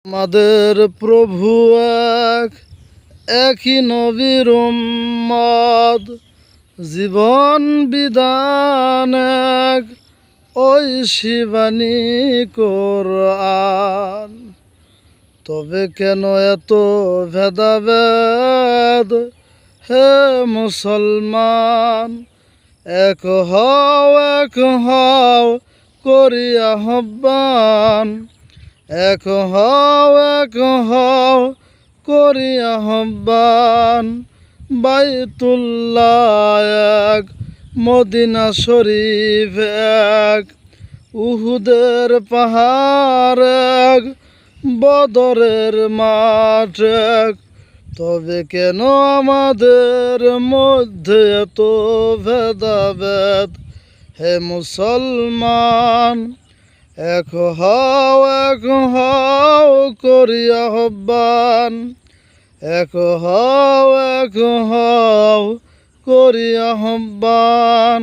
আমাদের প্রভু এক, একই নবীর উম্মত, জীবন বিধান এক, ওই শিবানী কোরআন। তবে কেন এত ভেদাভেদ হে মুসলমান? এক হও করি আহ্বান, এক হও করি আহ্বান। বাইতুল্লাহ এক, মদিনা শরীফ এক, উহুদের পাহাড় এক, বদরের মাঠ এক। তবে কেন আমাদের মধ্যে এত ভেদাভেদ হে মুসলমান? এক হও করি আহ্বান, এক হও করি আহ্বান।